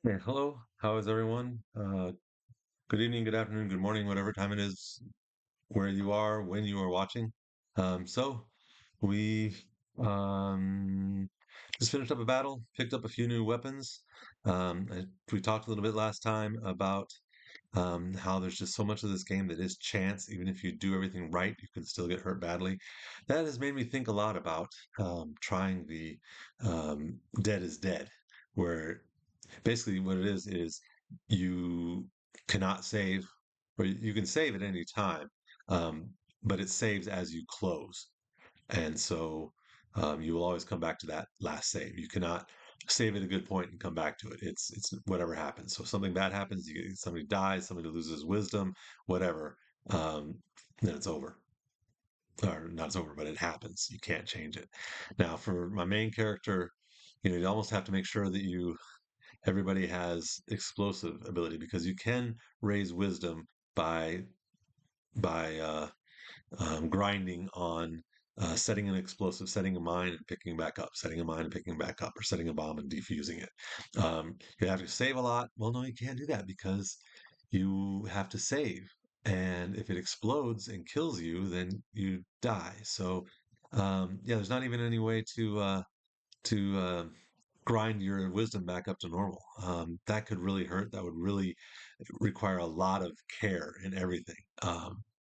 Yeah, hello. How is everyone? Good evening, good afternoon, good morning, whatever time it is, where you are, when you are watching. So we just finished up a battle, picked up a few new weapons. We talked a little bit last time about how there's just so much of this game that is chance. Even if you do everything right, you can still get hurt badly. That has made me think a lot about trying the Dead is Dead, where basically what it is you cannot save, or you can save at any time, um, but it saves as you close, and so you will always come back to that last save. You cannot save at a good point and come back to it. It's whatever happens. So if something bad happens, somebody dies, somebody loses wisdom, whatever, um, then it's over. Or not it's over, but it happens. You can't change it. Now, for my main character, you almost have to make sure that you everybody has explosive ability, because you can raise wisdom by by grinding on setting an explosive, setting a mine and picking back up, setting a mine and picking back up, or setting a bomb and defusing it. You have to save a lot. Well, no, you can't do that because you have to save. And if it explodes and kills you, then you die. So, yeah, there's not even any way to grind your wisdom back up to normal. That could really hurt. That would really require a lot of care in everything.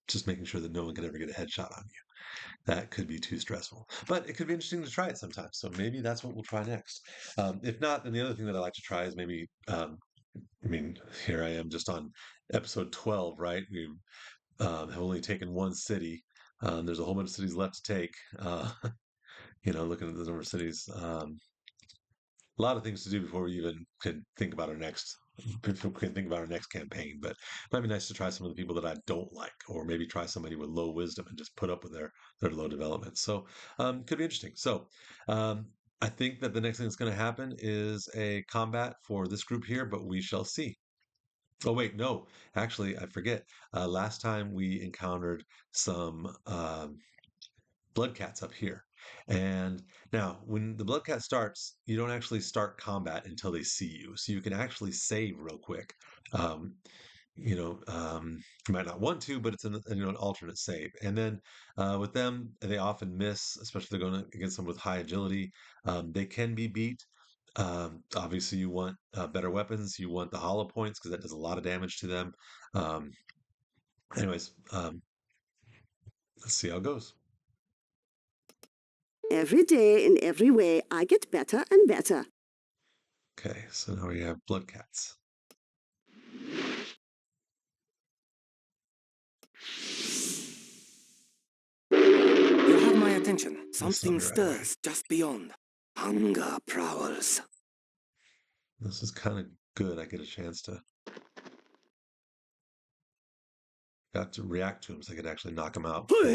Just making sure that no one could ever get a headshot on you. That could be too stressful. But it could be interesting to try it sometime. So maybe that's what we'll try next. If not, then the other thing that I like to try is maybe. I mean, here I am just on episode 12, right? We have only taken one city. There's a whole bunch of cities left to take. Looking at the number of cities. A lot of things to do before we even can think about our next before we can think about our next campaign. But it might be nice to try some of the people that I don't like, or maybe try somebody with low wisdom and just put up with their low development. So could be interesting. So um, I think that the next thing that's going to happen is a combat for this group here, but we shall see. Oh wait, no, actually I forget. Last time we encountered some Bloodcats up here. And now, when the Bloodcat starts, you don't actually start combat until they see you. So you can actually save real quick. Um, you might not want to, but it's an alternate save. And then with them, they often miss, especially if they're going against someone with high agility. They can be beat. Obviously, you want better weapons. You want the hollow points because that does a lot of damage to them. Um, anyways, let's see how it goes. Every day, in every way, I get better and better. Okay, so now we have Bloodcats. You have my attention. This will Something be right away. stirs just beyond. Hunger prowls. This is kind of good. I get a chance to got to react to him, so I could actually knock him out before.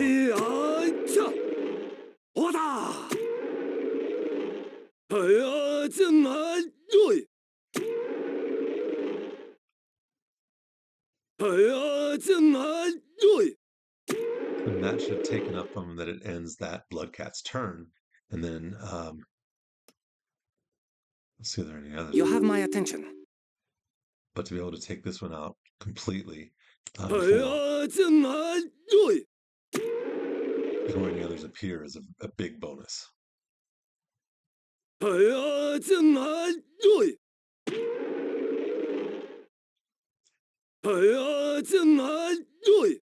And that should take enough from him that it ends that Bloodcat's turn. And then let's see if there are any others. You have my attention. But to be able to take this one out completely before any others appear is a big bonus.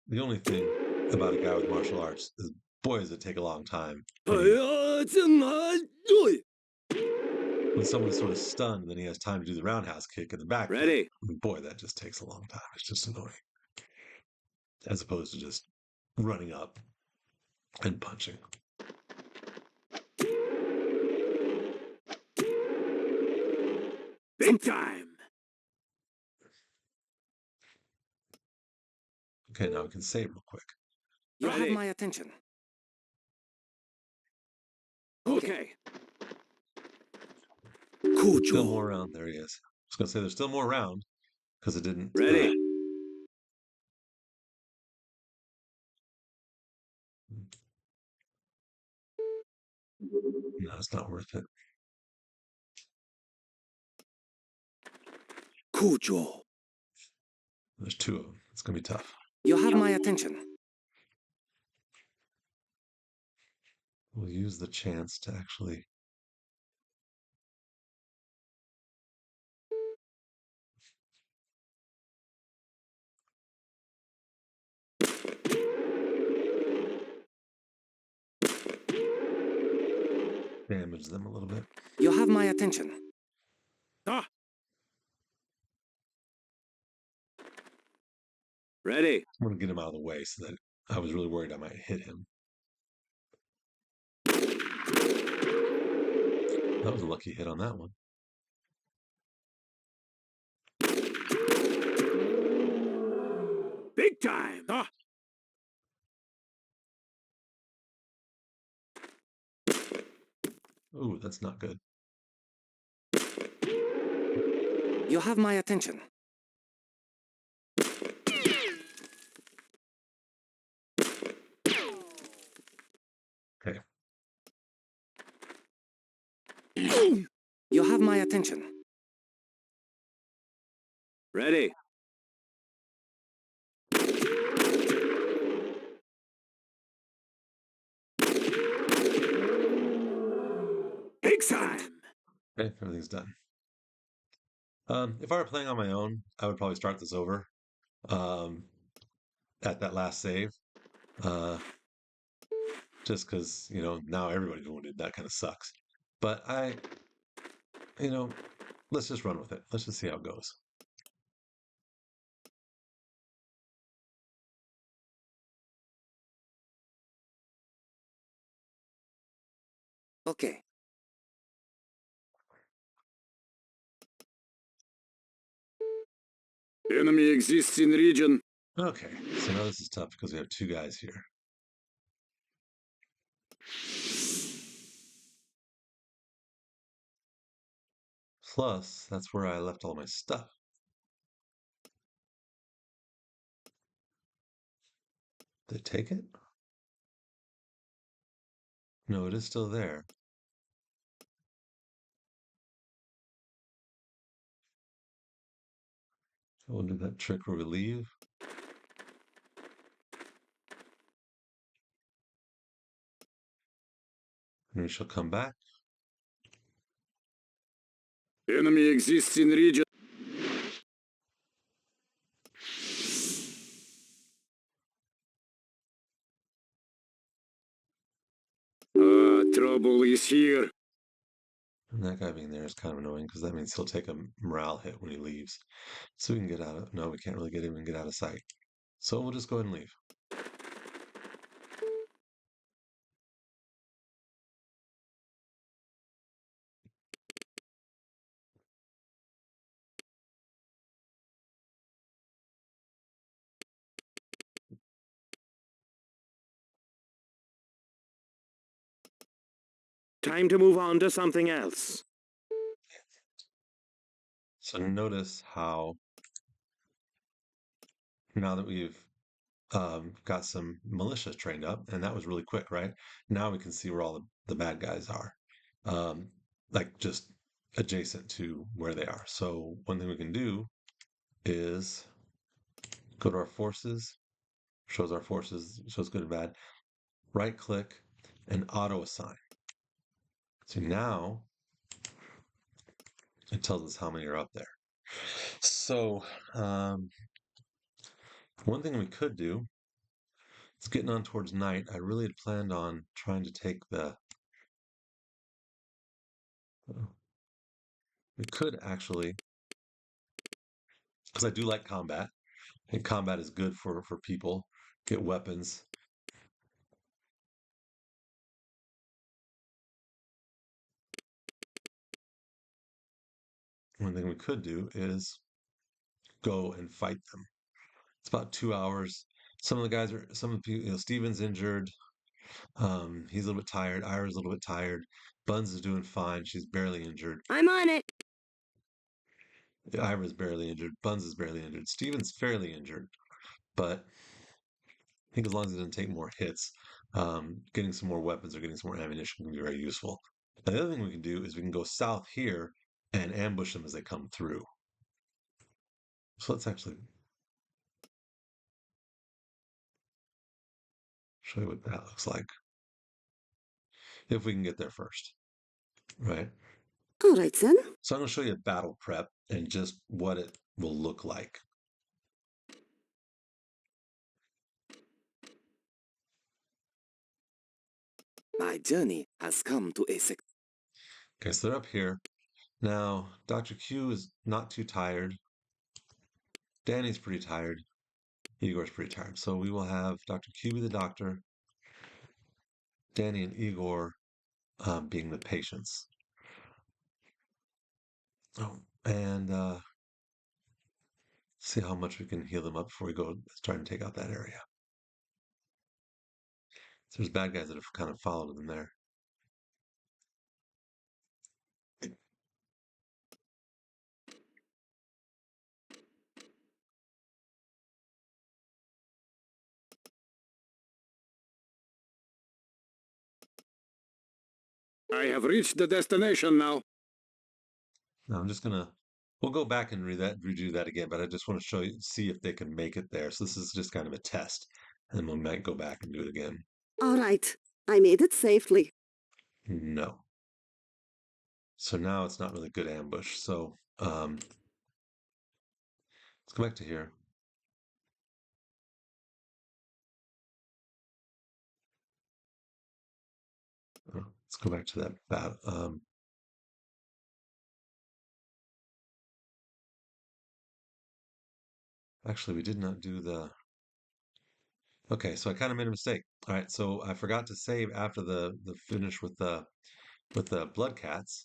The only thing about a guy with martial arts is, boy, does it take a long time. When someone's sort of stunned, then he has time to do the roundhouse kick in the back. Ready. Boy, that just takes a long time. It's just annoying. As opposed to just running up and punching. Big time. Okay, now we can save real quick. You have my attention. Okay. Still more around. There he is. I was going to say there's still more around because it didn't. Ready. No, it's not worth it. Kujo. There's two of them. It's going to be tough. You have my attention. We'll use the chance to actually. Damage them a little bit. You have my attention. Ah! Ready. I'm going to get him out of the way so that I was really worried I might hit him. That was a lucky hit on that one. Big time. Ah! Ooh, that's not good. You have my attention. Okay. You have my attention. Ready. Big time. Okay, everything's done. If I were playing on my own, I would probably start this over um, at that last save. Just because, now everybody's wounded. That kind of sucks. But you know, let's just run with it. Let's just see how it goes. Okay. Enemy exists in region. Okay, so now this is tough because we have two guys here. Plus, that's where I left all my stuff. Did they take it? No, it is still there. We'll do that trick where we leave. And we shall come back. Enemy exists in region. Trouble is here. And that guy being there is kind of annoying because that means he'll take a morale hit when he leaves. So we can get out of... No, we can't really get him and get out of sight. So we'll just go ahead and leave. Time to move on to something else. So notice how now that we've got some militia trained up, and that was really quick, right? Now we can see where all the bad guys are, um, like just adjacent to where they are. So one thing we can do is go to our forces, shows our forces, shows good and bad, right click and auto assign. So now it tells us how many are up there. So one thing we could do, it's getting on towards night. I really had planned on trying to take the we could actually, because I do like combat. I think combat is good for people. Get weapons. One thing we could do is go and fight them. It's about 2 hours. Some of the guys are, some of the people, Steven's injured. He's a little bit tired. Ira's a little bit tired. Buns is doing fine. She's barely injured. I'm on it. Ira's barely injured. Buns is barely injured. Steven's fairly injured. But I think as long as he doesn't take more hits, getting some more weapons or getting some more ammunition can be very useful. Now, the other thing we can do is we can go south here and ambush them as they come through. So let's actually show you what that looks like. If we can get there first, right? All right then. So I'm going to show you a battle prep and just what it will look like. My journey has come to a Okay, so they're up here. Now, Dr. Q is not too tired. Danny's pretty tired. Igor's pretty tired. So we will have Dr. Q be the doctor, Danny and Igor being the patients. Oh, and see how much we can heal them up before we go try and take out that area. So there's bad guys that have kind of followed them there. I have reached the destination now. Now I'm just gonna we'll go back and redo that again, but I just want to show you see if they can make it there. So this is just kind of a test, and we might go back and do it again. All right. I made it safely. No. So now it's not really good ambush. So let's go back to here. Let's go back to that bat. Actually, we did not do the. Okay, so I kind of made a mistake. All right, so I forgot to save after the finish with the Bloodcats.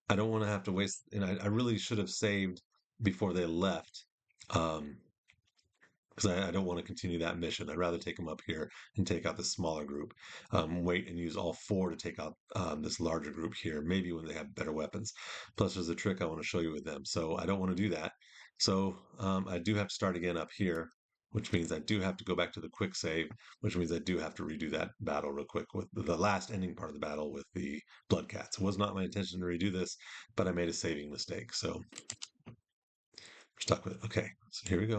I don't want to have to waste, and I really should have saved before they left. Because I don't want to continue that mission. I'd rather take them up here and take out the smaller group. Wait and use all four to take out this larger group here, maybe when they have better weapons. Plus, there's a trick I want to show you with them. So I don't want to do that. So I do have to start again up here, which means I do have to go back to the quick save, which means I do have to redo that battle real quick with the last ending part of the battle with the Bloodcats. It was not my intention to redo this, but I made a saving mistake. So we're stuck with it. Okay, so here we go.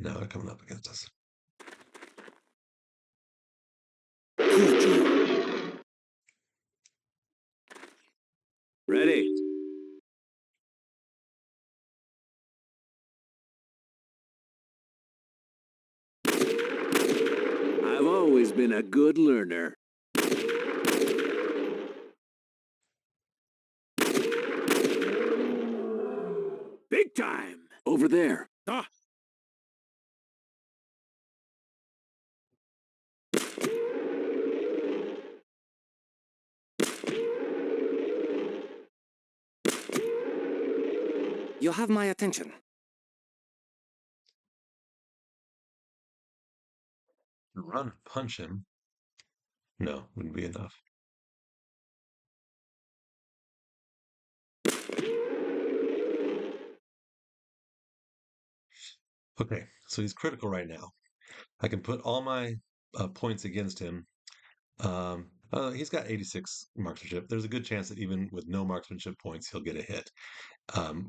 Now they're coming up against us. Ready. I've always been a good learner. Big time! Over there. Ah! You have my attention. Run, punch him. No, wouldn't be enough. Okay, so he's critical right now. I can put all my points against him. He's got 86 marksmanship. There's a good chance that even with no marksmanship points, he'll get a hit.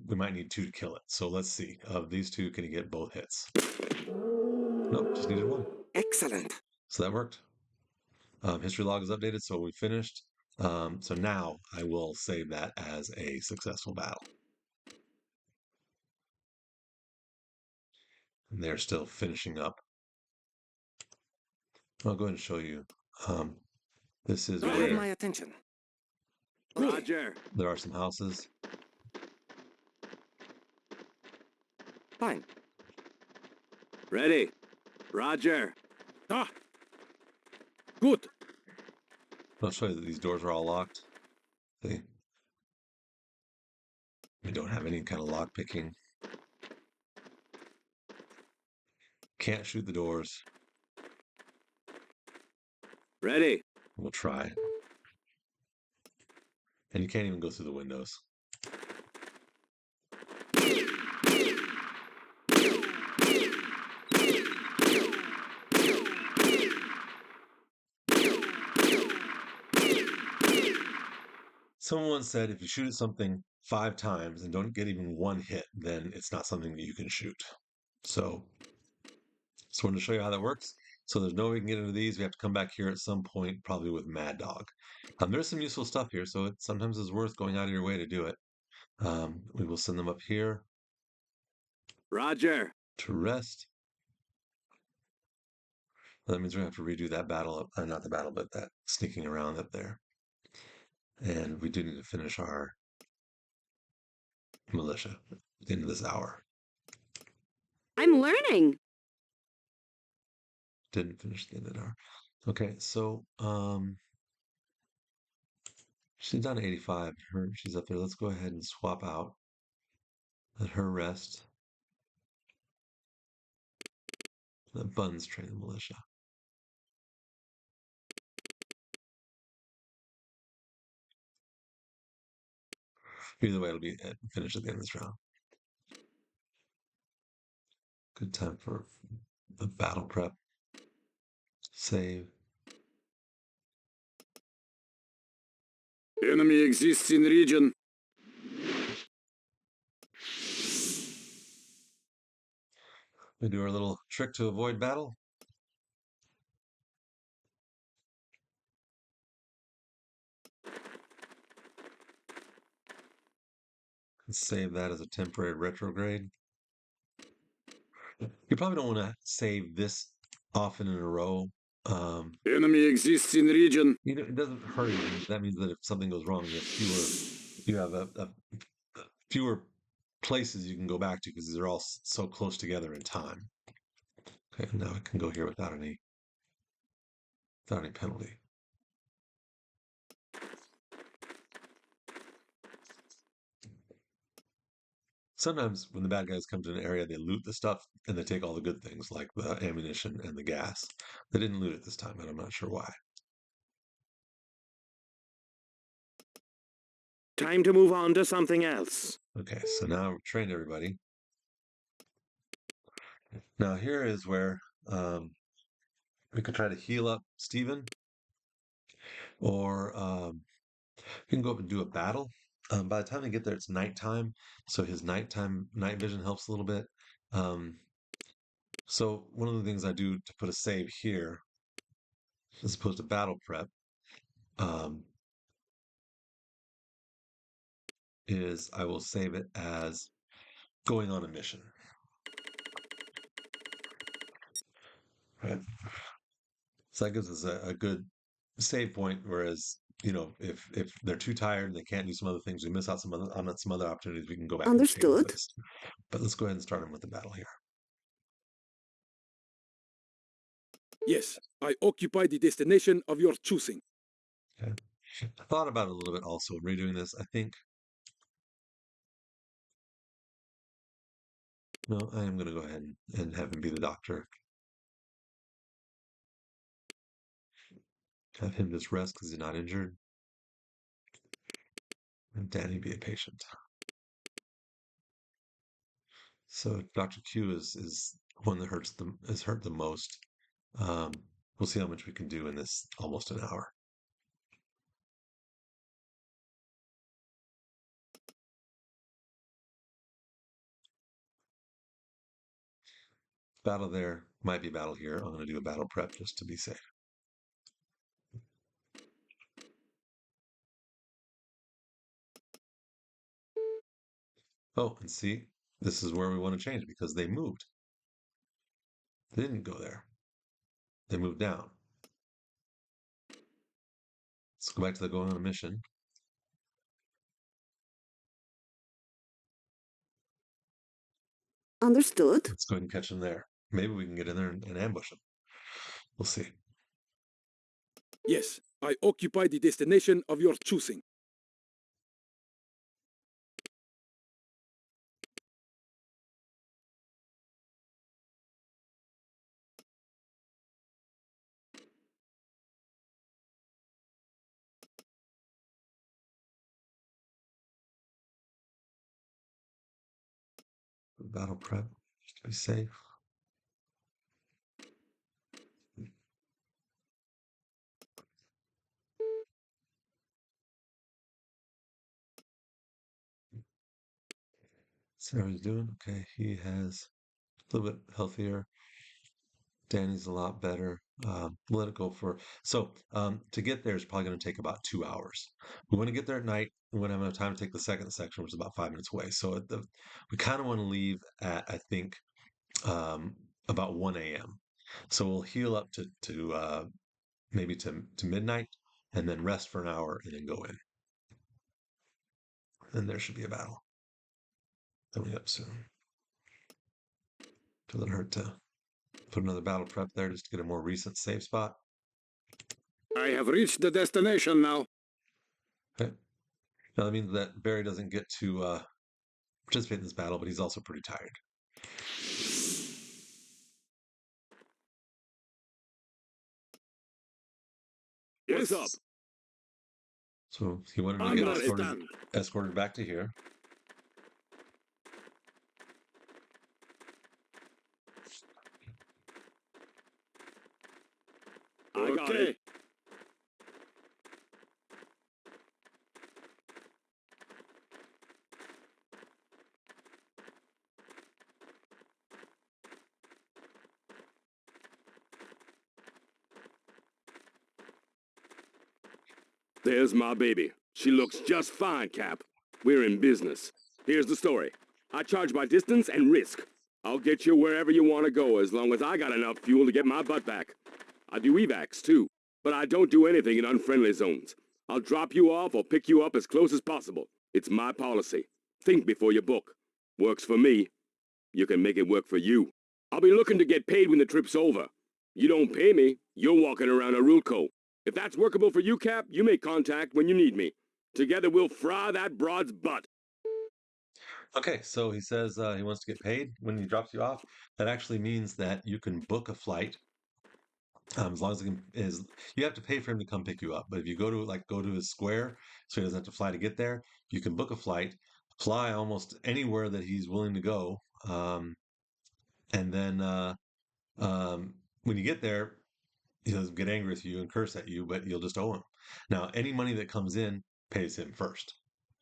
We might need two to kill it. So let's see. Of these two, can he get both hits? Nope, just needed one. Excellent. So that worked. History log is updated, so we finished. So now I will save that as a successful battle. And they're still finishing up. I'll go ahead and show you. This is You have my where attention. Roger. there are some houses. Fine. Ready. Roger. Ah! Good. I'll show you that these doors are all locked. See? We don't have any kind of lock picking. Can't shoot the doors. Ready. We'll try. And you can't even go through the windows. Someone said if you shoot at something 5 times and don't get even one hit, then it's not something that you can shoot. So just wanted to show you how that works. So there's no way we can get into these. We have to come back here at some point, probably with Mad Dog. There's some useful stuff here, so it sometimes is worth going out of your way to do it. We will send them up here Roger. to rest. That means we're going to have to redo that battle, not the battle, but that sneaking around up there. And we do need to finish our militia at the end of this hour. I'm learning. Didn't finish the end of the hour. Okay, so she's down to 85. She's up there. Let's go ahead and swap out. Let her rest. Let Buns train the militia. Either way, it'll be finished at the end of this round. Good time for the battle prep. Save. Enemy exists in region. We do our little trick to avoid battle. And save that as a temporary retrograde. You probably don't want to save this often in a row. Enemy exists in region. It doesn't hurt you. That means that if something goes wrong, you have fewer places you can go back to because they're all so close together in time. Okay, now I can go here without any penalty. Sometimes when the bad guys come to an area, they loot the stuff and they take all the good things like the ammunition and the gas. They didn't loot it this time, and I'm not sure why. Time to move on to something else. Okay, so now we've trained everybody. Now here is where we could try to heal up Stephen, or we can go up and do a battle. By the time they get there, it's nighttime, so his night vision helps a little bit. So one of the things I do to put a save here, as opposed to battle prep, is I will save it as going on a mission. Right. So that gives us a good save point. Whereas, if they're too tired and they can't do some other things, we miss out on some other opportunities. We can go back and change Understood. this. But let's go ahead and start them with the battle here. Yes, I occupy the destination of your choosing. Okay. I thought about it a little bit also in redoing this. I think no, I am going to go ahead and have him be the doctor. Have him just rest because he's not injured. And Danny be a patient. So Dr. Q is one that is hurt the most. We'll see how much we can do in this almost an hour. Battle there, might be battle here. I'm going to do a battle prep just to be safe. Oh, and see, this is where we want to change because they moved. They didn't go there. They moved down. Let's go back to the going on a mission. Understood. Let's go ahead and catch them there. Maybe we can get in there and ambush them. We'll see. Yes, I occupy the destination of your choosing. Battle prep just to be safe. See how he's doing? Okay, he has a little bit healthier. Danny's a lot better. Let it go for to get there is probably going to take about 2 hours. We want to get there at night. We want to have enough time to take the second section, which is about 5 minutes away. We kind of want to leave at I think about 1 a.m. So we'll heal up to maybe to midnight, and then rest for an hour, and then go in. And there should be a battle coming up soon. Doesn't hurt to put another battle prep there just to get a more recent save spot. I have reached the destination now. Okay. Now that means that Barry doesn't get to participate in this battle, but he's also pretty tired. What's up? So he wanted to get escorted back to here. I got it. There's my baby. She looks just fine, Cap. We're in business. Here's the story. I charge by distance and risk. I'll get you wherever you want to go as long as I got enough fuel to get my butt back. I do evacs, too, but I don't do anything in unfriendly zones. I'll drop you off or pick you up as close as possible. It's my policy. Think before you book. Works for me. You can make it work for you. I'll be looking to get paid when the trip's over. You don't pay me, you're walking around a Rulco. If that's workable for you, Cap, you make contact when you need me. Together we'll fry that broad's butt. Okay, so he says he wants to get paid when he drops you off. That actually means that you can book a flight as long as you have to pay for him to come pick you up. But if you go to his square, so he doesn't have to fly to get there, you can book a flight, fly almost anywhere that he's willing to go, and then when you get there, he'll get angry with you and curse at you, but you'll just owe him. Now, any money that comes in pays him first.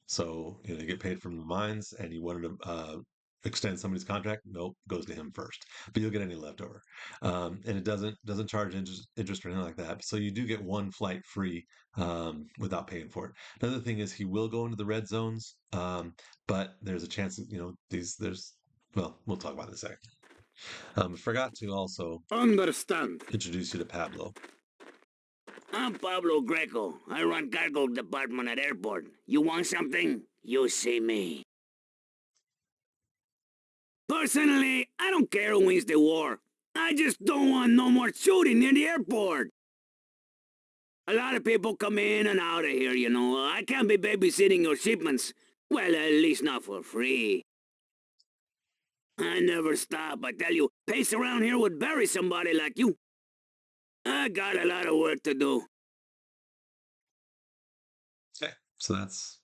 So, you get paid from the mines and you wanted to extend somebody's contract, nope, goes to him first. But you'll get any leftover. And it doesn't charge interest or anything like that. So you do get one flight free without paying for it. Another thing is he will go into the red zones, but there's a chance that, we'll talk about it in a second. Forgot to also Understand. introduce you to Pablo. I'm Pablo Greco. I run cargo department at airport. You want something? You see me. Personally, I don't care who wins the war. I just don't want no more shooting near the airport. A lot of people come in and out of here, I can't be babysitting your shipments. Well, at least not for free. I never stop, I tell you. Pace around here would bury somebody like you. I got a lot of work to do. Okay, so that's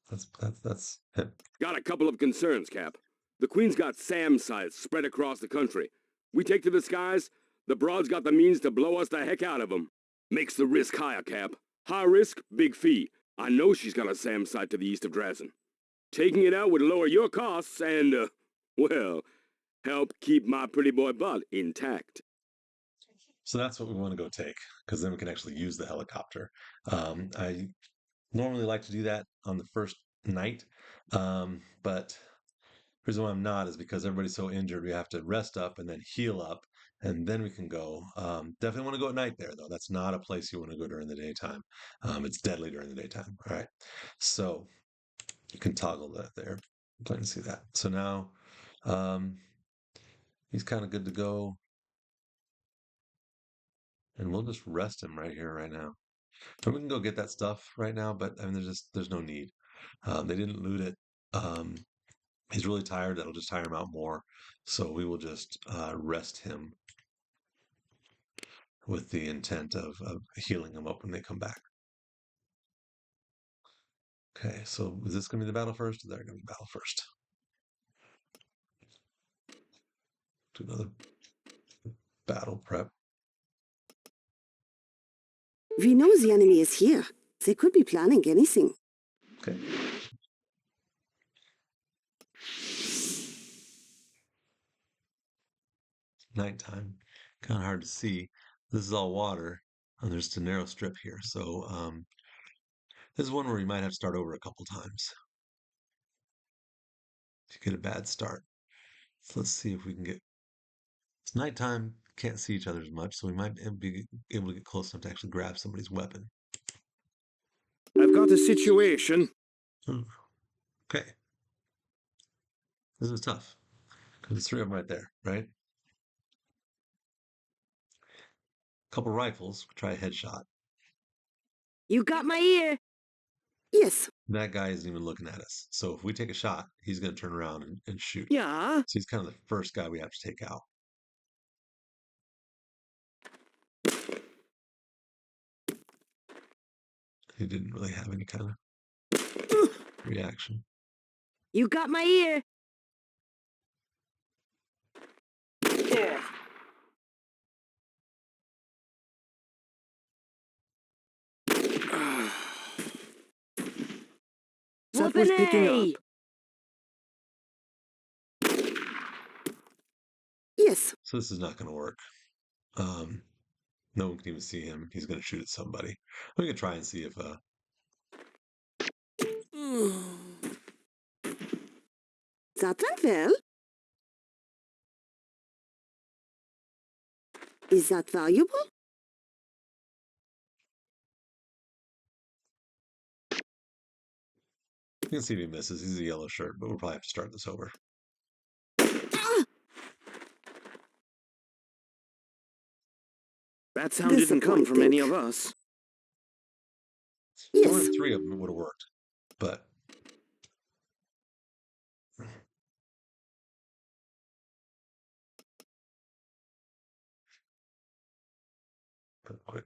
him. Got a couple of concerns, Cap. The Queen's got SAM sites spread across the country. We take to the skies, the broad's got the means to blow us the heck out of them. Makes the risk higher, Cap. High risk, big fee. I know she's got a SAM site to the east of Drazen. Taking it out would lower your costs and, help keep my pretty boy butt intact. So that's what we want to go take, because then we can actually use the helicopter. I normally like to do that on the first night, but the reason why I'm not is because everybody's so injured, we have to rest up and then heal up, and then we can go. Definitely want to go at night there, though. That's not a place you want to go during the daytime. It's deadly during the daytime. All right, so you can toggle that there. I'm planning to see that. So now he's kind of good to go. And we'll just rest him right here, right now. And we can go get that stuff right now, but I mean, there's no need. They didn't loot it. He's really tired. That'll just tire him out more. So we will just rest him with the intent of healing him up when they come back. Okay, so is this going to be the battle first? Or they're going to be battle first? Do another battle prep. We know the enemy is here. They could be planning anything. Okay. nighttime. Kind of hard to see. This is all water, and there's just a narrow strip here. So this is one where you might have to start over a couple times to get a bad start. So let's see if we can get. It's nighttime, can't see each other as much, so we might be able to get close enough to actually grab somebody's weapon. I've got a situation. Okay. This is tough because there's three of them right there, right? Couple rifles, try a headshot. You got my ear. Yes. That guy isn't even looking at us. So if we take a shot, he's going to turn around and shoot. Yeah. So he's kind of the first guy we have to take out. He didn't really have any kind of reaction. You got my ear. That was picking up. Yes. So this is not going to work. No one can even see him. He's going to shoot at somebody. We can try and see if That went well. Is that valuable? you can see if he misses. He's a yellow shirt, but we'll probably have to start this over. That sound didn't come from any of us. Yes. One or three of them would have worked, but quick.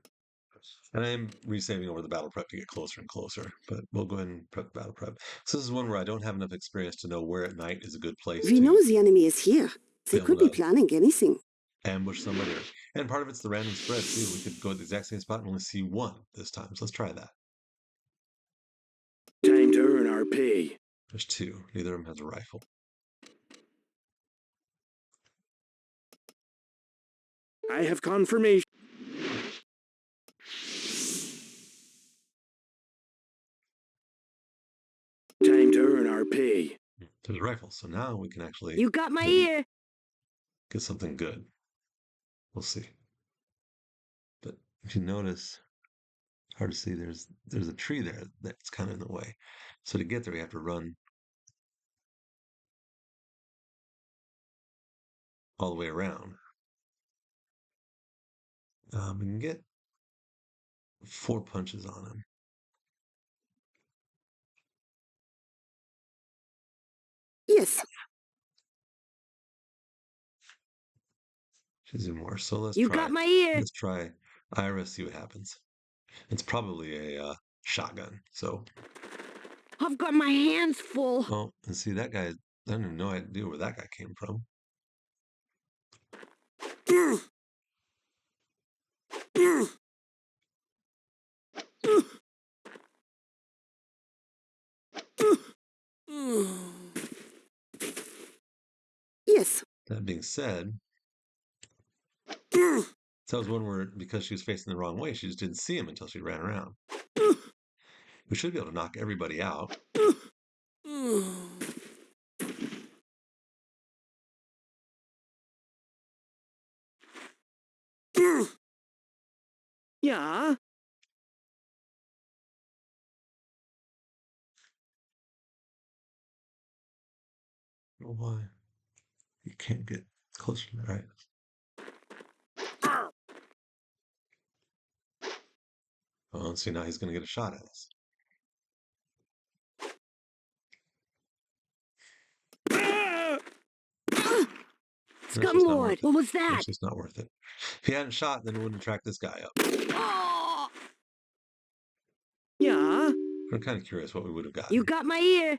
And I'm resaving over the battle prep to get closer and closer, but we'll go ahead and prep battle prep. So this is one where I don't have enough experience to know where at night is a good place We to know the enemy is here. They be could able be to planning anything. ambush somebody. And part of it's the random spread too. We could go to the exact same spot and only see one this time. So let's try that. Time to earn our pay. There's two. Neither of them has a rifle. I have confirmation. Time to earn our pay. There's a rifle. So now we can actually You got my maybe ear. get something good. We'll see. But if you notice, hard to see, there's a tree there that's kind of in the way. So to get there, we have to run all the way around. We can get 4 punches on him. Yes. She's even worse. So You got my ear. let's try Iris, see what happens. It's probably a shotgun. So, I've got my hands full. oh, and see that guy, I have no idea where that guy came from. Yes. That being said, so that was one where, because she was facing the wrong way, she just didn't see him until she ran around. We should be able to knock everybody out. Yeah. I don't know why you can't get closer to that, right? Oh, see, now he's going to get a shot at us. Scumlord, what was that? It's just not worth it. If he hadn't shot, then it wouldn't track this guy up. Oh, Yeah. I'm kind of curious what we would have gotten. you got my ear.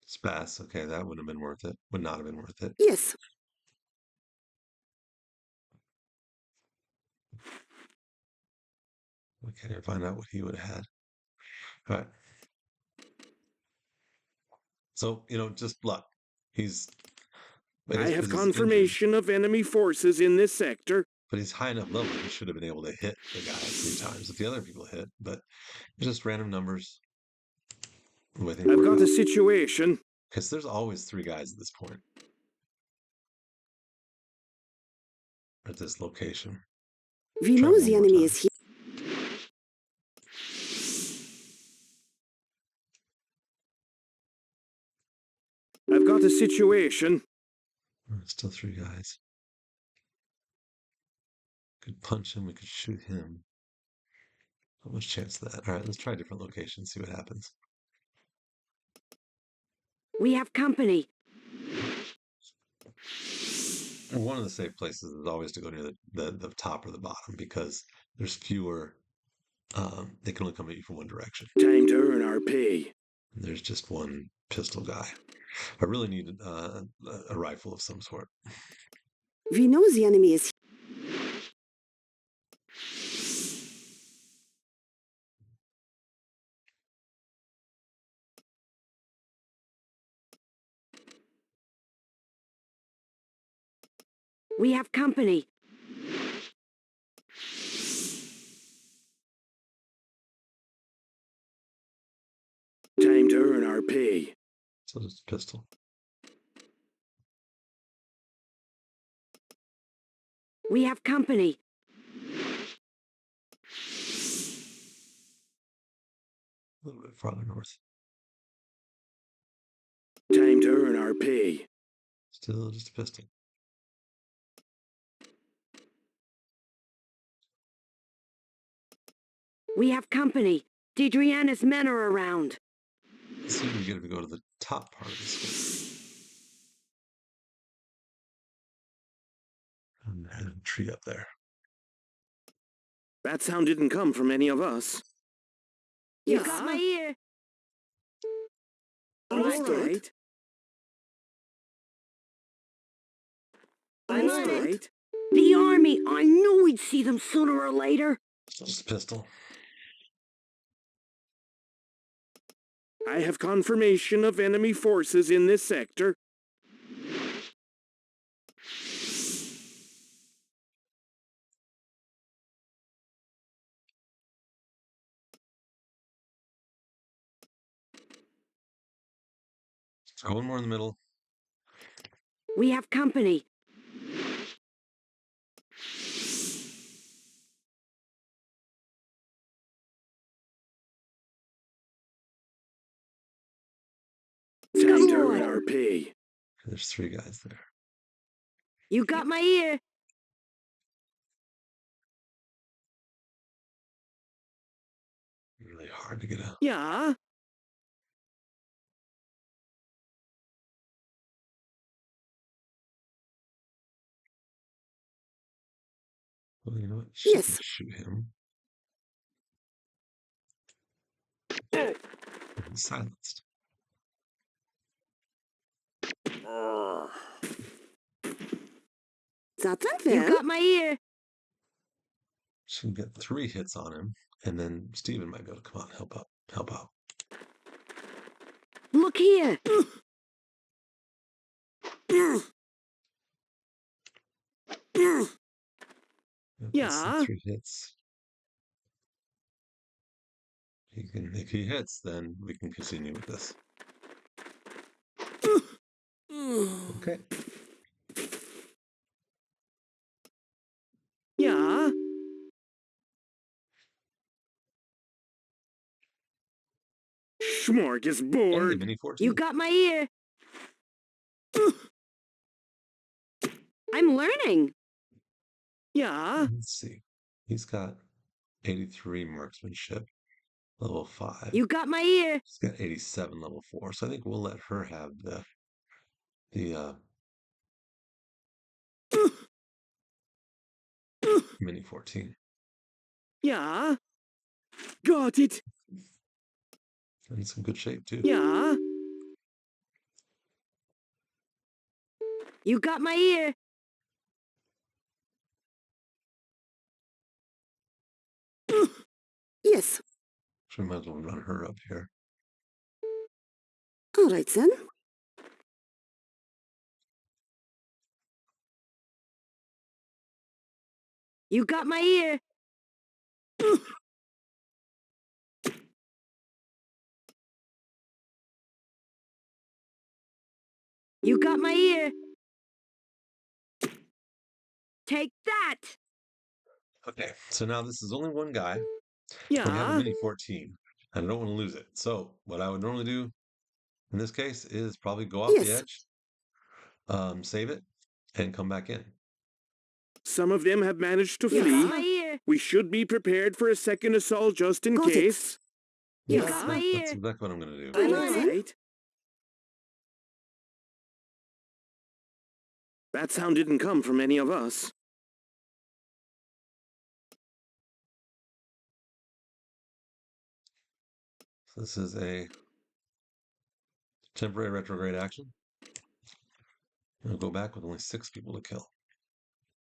Spas, okay, that wouldn't have been worth it. Would not have been worth it. Yes. We can't even find out what he would have had. All right. So, just luck. He's I guess have 'cause he's injured, confirmation of enemy forces in this sector. but he's high enough level. He should have been able to hit the guy 3 times if the other people hit. But it's just random numbers. Who I think I've work got a out situation. because there's always 3 guys at this point at this location. We Try know one the more enemy time. is here. I've got a situation. Still 3 guys. Could punch him. We could shoot him. Not much chance of that. All right, let's try a different location. See what happens. We have company. And one of the safe places is always to go near the top or the bottom because there's fewer. They can only come at you from one direction. Time to earn our pay. And there's just one pistol guy. I really need a rifle of some sort. We know the enemy is here. We have company. Time to earn our pay. So it's a pistol. We have company. A little bit farther north. Time to earn our pay. Still just a pistol. We have company. Deidreana's men are around. Let's see what we get if we go to the top part of this one. And there's a tree up there. That sound didn't come from any of us. You got my ear. Understood. I'm on Understood. it. The army. I knew we'd see them sooner or later. Still just a pistol. I have confirmation of enemy forces in this sector. Throw one more in the middle. We have company. Time to Lord. earn our pay. There's 3 guys there. You got my ear. Really hard to get out. Yeah. Well, you know what? Yes. Shoot him. He's silenced. That's You unfair. got my ear. So we get 3 hits on him, and then Steven might be able to come out and help out. Help out. Look here. Yeah. 3 hits. If he hits, then we can continue with this. Okay. Yeah. Hey, Smorgasbord. mini 14. You got my ear. I'm learning. Yeah. Let's see. He's got 83 marksmanship, level 5. You got my ear. She's got 87 level 4. So I think we'll let her have the mini 14. Yeah. Got it. In some good shape too. Yeah. You got my ear. Yes. So we might as well run her up here. All right then. You got my ear. You got my ear. Take that. Okay, so now this is only one guy, and we have a Yeah. mini 14, and I don't want to lose it. So what I would normally do in this case is probably go off the Yes. edge, save it, and come back in. Some of them have managed to You flee. got my ear. We should be prepared for a second assault just in Got it. case. You Yes. got my That's ear. exactly what I'm going to do. I'm All listening. right. That sound didn't come from any of us. So this is a temporary retrograde action. We'll go back with only 6 people to kill.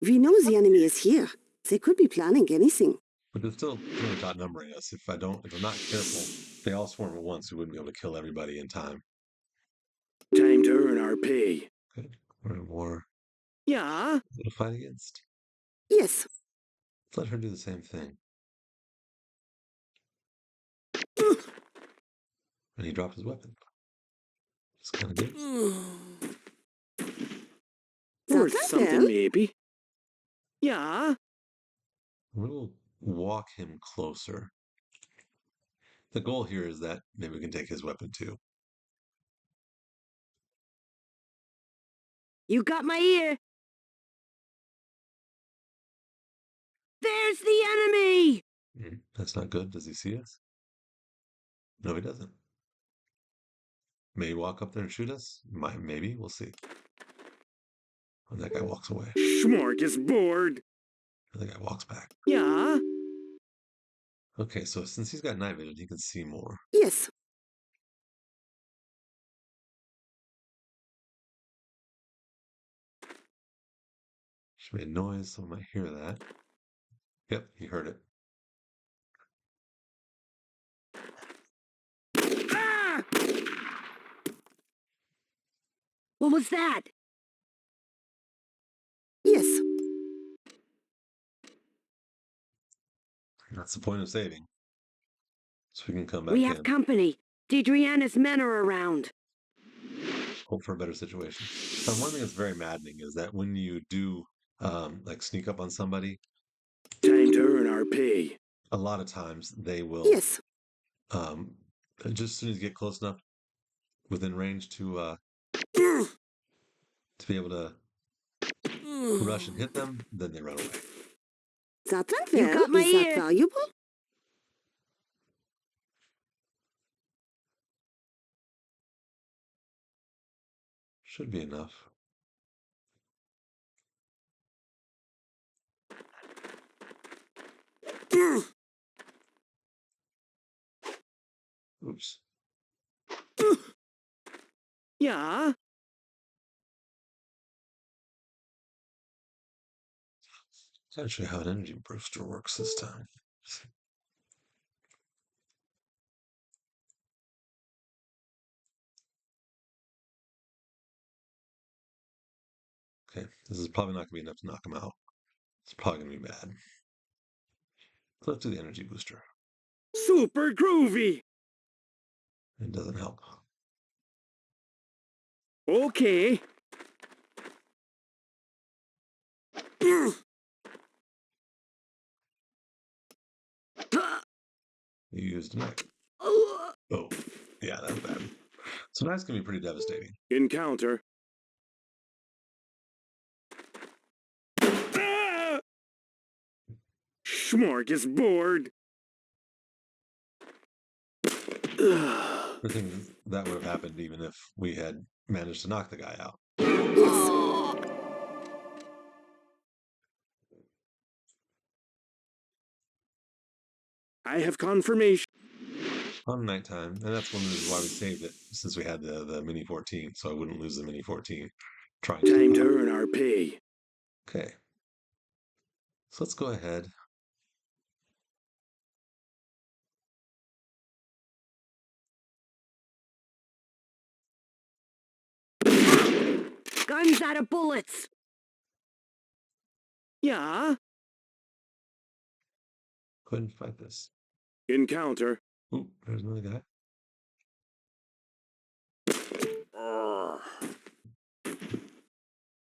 We know the enemy is here. They could be planning anything. But they're still really outnumbering us. If I'm not careful, if they all swarm at once, we wouldn't be able to kill everybody in time. Time to earn our pay. Okay, we're in war. Yeah. To fight against. Yes. Let's let her do the same thing. And he dropped his weapon. It's kind of good. Or That something, well. maybe. Yeah. We'll walk him closer. The goal here is that maybe we can take his weapon too. You got my ear. There's the enemy. That's not good. Does he see us? No, he doesn't. May he walk up there and shoot us? Maybe. We'll see. And that guy walks away. Smorgasbord. And the guy walks back. Yeah. Okay, so since he's got night vision, he can see more. Yes. She made noise, so I might hear that. Yep, he heard it. Ah! What was that? Yes. That's the point of saving. So we can come back We in. have company. Deidreana's men are around. Hope for a better situation. One thing that's very maddening is that when you do like sneak up on somebody, Time to earn our pay. a lot of times they will Yes. just as soon as you get close enough within range to be able to rush and hit them, then they run away. That went You well. got my Is that ear. valuable? Should be enough. Oops. Yeah. It's actually how an energy booster works this time. Okay, this is probably not going to be enough to knock him out. It's probably going to be bad. So let's do the energy booster. Super groovy. It doesn't help. Okay. You used a knife. Oh, yeah, that's bad. So that's going to be pretty devastating. Encounter. Ah! Smorgasbord. The thing is, that would have happened even if we had managed to knock the guy out. Yes. I have confirmation. On nighttime, and that's one of the reasons why we saved it, since we had the Mini 14, so I wouldn't lose the Mini 14. Trying Time to. to earn our pay. Okay. So let's go ahead. Guns out of bullets. Yeah. Go ahead and fight this. Encounter. Ooh, there's another guy.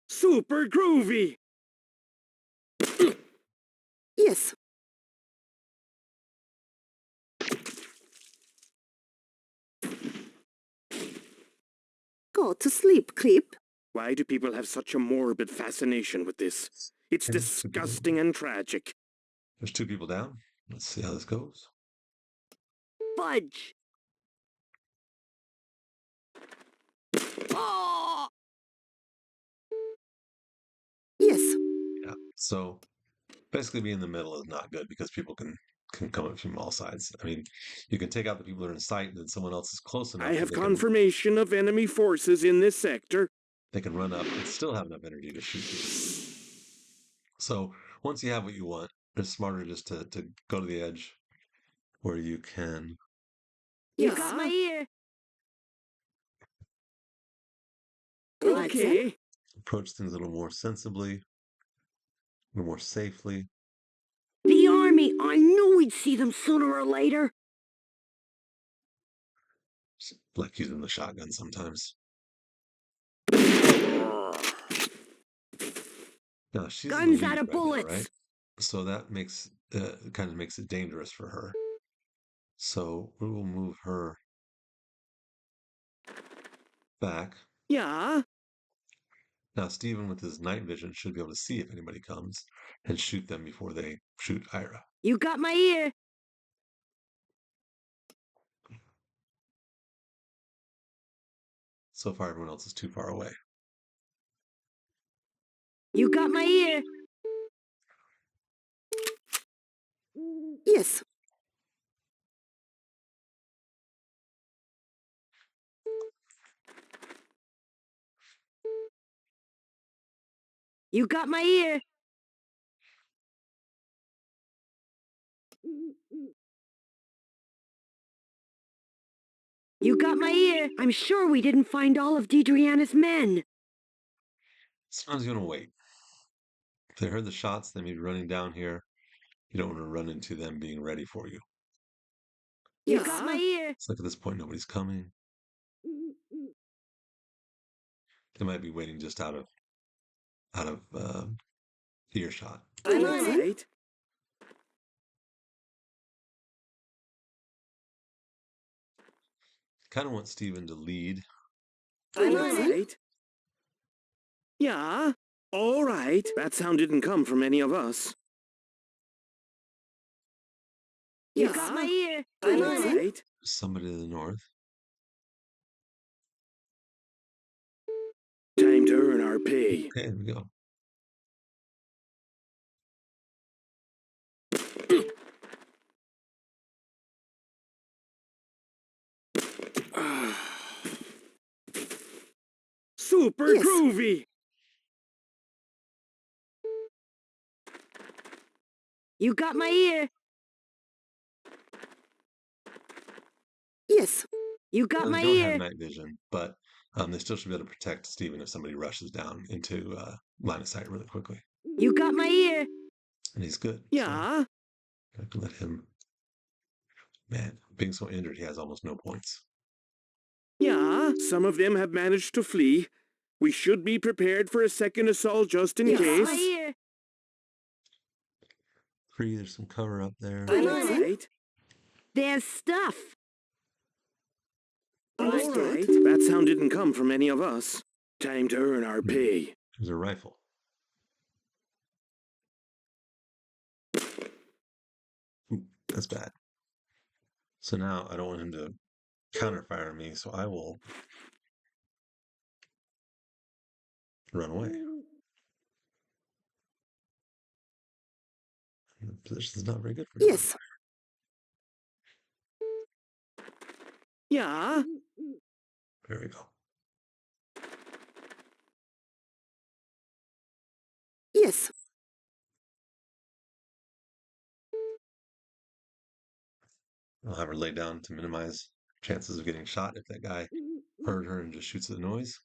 Super groovy. Yes. Go to sleep, creep. Why do people have such a morbid fascination with this? It's Okay, two people. disgusting and tragic. There's 2 people down. Let's see how this goes. Fudge. Oh! Yes. Yeah. So basically, being in the middle is not good because people can come at you from all sides. I mean, you can take out the people that are in sight, and then someone else is close enough I that have confirmation of enemy forces in this sector. they can run up and still have enough energy to shoot you. So once you have what you want, it's smarter just to go to the edge where you can You Yes. got my ear. Okay. approach things a little more sensibly, a little more safely. The army. I knew we'd see them sooner or later. Just like using the shotgun sometimes. Now she's in the Guns lead out of right now, bullets. right? So that makes kind of makes it dangerous for her. So we will move her back. Yeah. Now Stephen, with his night vision, should be able to see if anybody comes and shoot them before they shoot Ira. You got my ear. So far, everyone else is too far away. You got my ear. Yes. You got my ear. You got my ear. I'm sure we didn't find all of Deidreana's men. Someone's gonna wait. If they heard the shots, they may be running down here. You don't want to run into them being ready for you. You Yes. got my ear. It's like at this point, nobody's coming. They might be waiting just out of earshot. I'm All on it. right. Kind of want Steven to lead. I'm All on it. right. Yeah. All right. That sound didn't come from any of us. You Yeah. got my ear. All I'm on it. right. Somebody to the north. Time to earn our pay. Okay, here we go. Super Yes. groovy. You got my ear. Yes. You got Now, my they don't have ear. night vision, but they still should be able to protect Steven if somebody rushes down into line of sight really quickly. You got my ear. And he's good. Yeah. So I can let him. Man, being so injured, he has almost no points. Yeah. Some of them have managed to flee. We should be prepared for a second assault just in Yes. You got my case. ear. 3, there's some cover up there. I'm All on it. right. There's stuff. All Understood. right. That sound didn't come from any of us. Time to earn our pay. There's a rifle. Ooh, that's bad. So now I don't want him to counterfire me, so I will run away. The position's not very good for me. Yes. Yeah. There we go. Yes. I'll have her lay down to minimize chances of getting shot if that guy heard her and just shoots at the noise.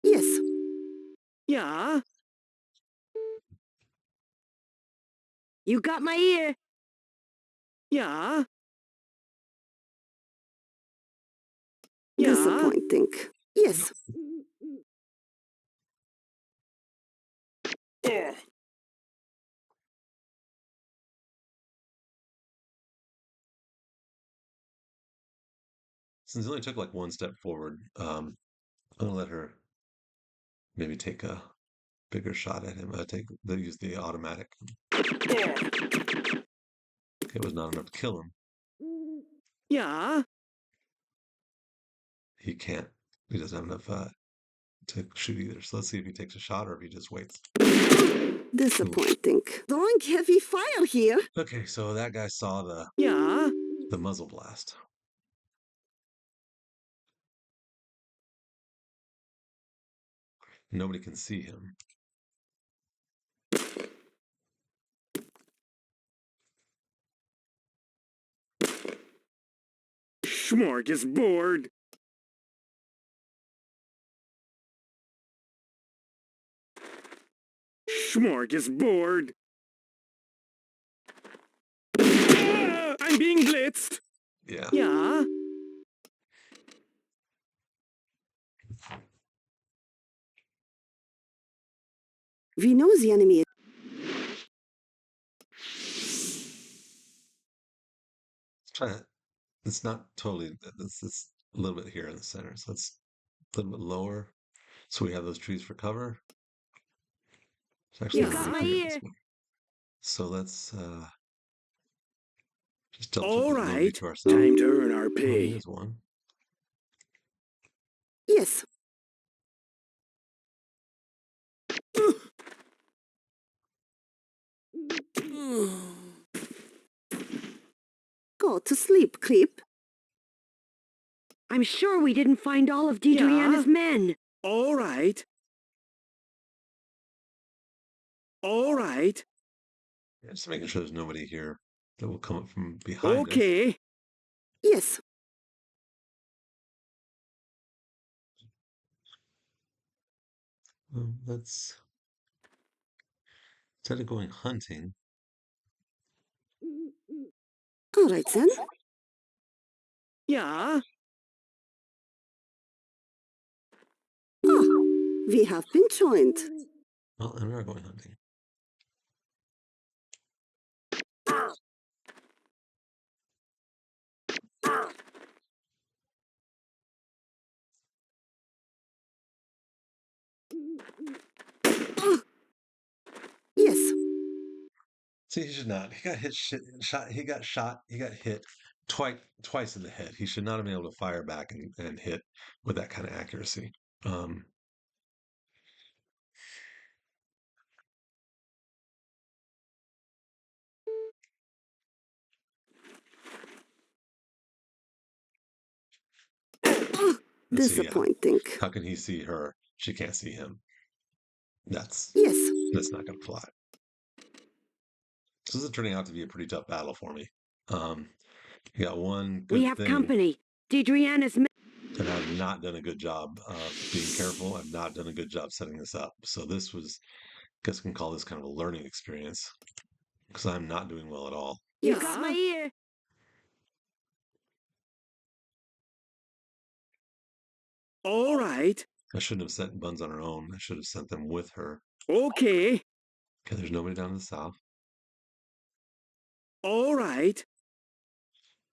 Yes. Yeah. You got my ear. Yeah. Yeah. Disappointing. Yes. Ugh. Since he only took like one step forward, I'm gonna let her maybe take a bigger shot at him. Use the automatic. It was not enough to kill him. Yeah. He can't. He doesn't have enough to shoot either. So let's see if he takes a shot or if he just waits. Disappointing. Throwing heavy fire here. Okay, so that guy saw Yeah. the muzzle blast. Nobody can see him. Smorgasbord. Smorgasbord. Ah, I'm being blitzed. Yeah. Yeah. We know the enemy. Let's try it. It's not totally. It's a little bit here in the center. So let's a little bit lower. So we have those trees for cover. It's actually You a got little my bit bigger this ear. way. So let's just double check All there's nobody right. to our south. Time to earn our Oh, pay. here's one. Yes. Go to sleep, creep. I'm sure we didn't find all of Deidreana's men. All right. All right. Yeah, just making sure there's nobody here that will come up from behind us. Okay. Yes. Let's instead of going hunting. All right then. Yeah. Oh, we have been joined. Well, and we are going hunting. Yes. See, he should not. He got shot. He got shot. He got hit twice in the head. He should not have been able to fire back and hit with that kind of accuracy. Um, let's see. Yeah, Disappointing. how can he see her? She can't see him. That's Yes. not going to fly. This is turning out to be a pretty tough battle for me. You got one We good have thing. company. Deidreana's men. And I've not done a good job of being careful. I've not done a good job setting this up. So this was, I guess, we can call this kind of a learning experience because I'm not doing well at all. You Yes. got my ear. All right. I shouldn't have sent buns on her own. I should have sent them with her. Okay. Okay, there's nobody down in the south. All right.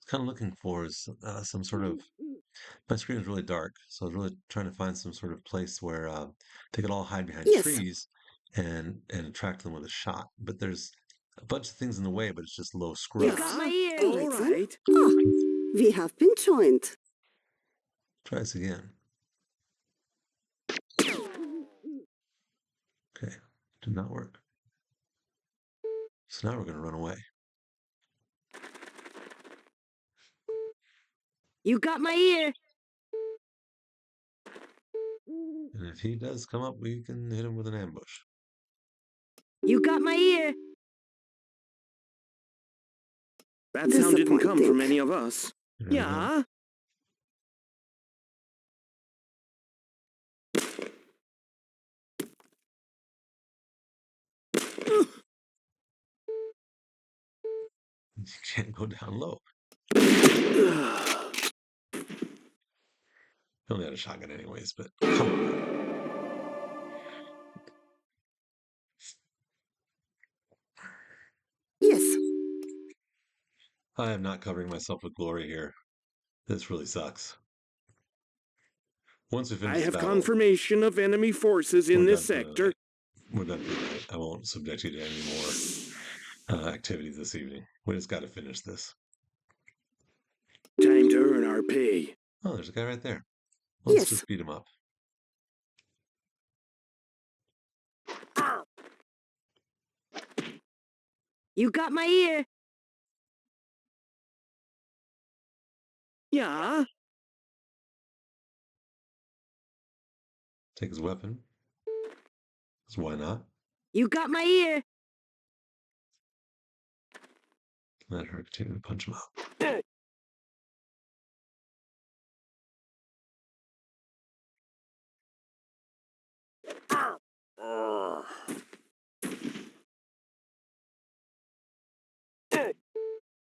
Kind of looking for is some sort of. My screen is really dark, so I was really trying to find some sort of place where they could all hide behind Yes. trees and attract them with a shot. But there's a bunch of things in the way, but it's just low scrub. You got my ear. All All right then. right. Oh, we have been joined. Try this again. Okay, did not work. So now we're going to run away. You got my ear. And if he does come up, we can hit him with an ambush. You got my ear. That sound didn't come from Disappointing. any of us. You never know. Yeah. can't go down low. He only had a shotgun anyways, but come on. Yes. I am not covering myself with glory here. This really sucks. Once we finish I this have battle, confirmation of enemy forces in we're this done for the sector. night. We're done for the night. I won't subject you to any more activities this evening. We just got to finish this. Time to earn our pay. Oh, there's a guy right there. Let's Yes. just beat him up. You got my ear. Yeah. Take his weapon. 'Cause why not? You got my ear. Let her continue to punch him out.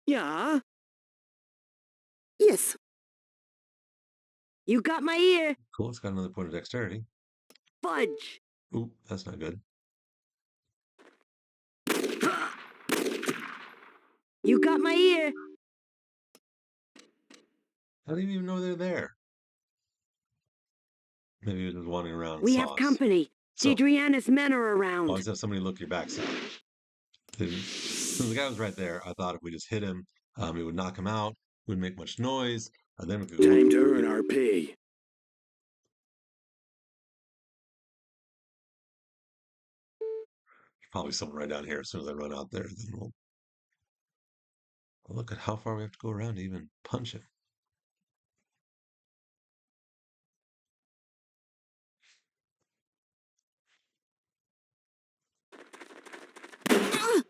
Yeah. Yes. You got my ear. Cool, it's got another point of dexterity. Fudge. Ooh, that's not good. You got my ear. How do you even know they're there? Maybe he was wandering around and We saw have us. company. So, Cedriana's men are around. always have somebody look your backside. Since the guy was right there, I thought if we just hit him, it would knock him out, wouldn't make much noise, and then we could go Time to earn our pay. probably someone right down here. As soon as I run out there, then we'll look at how far we have to go around to even punch him.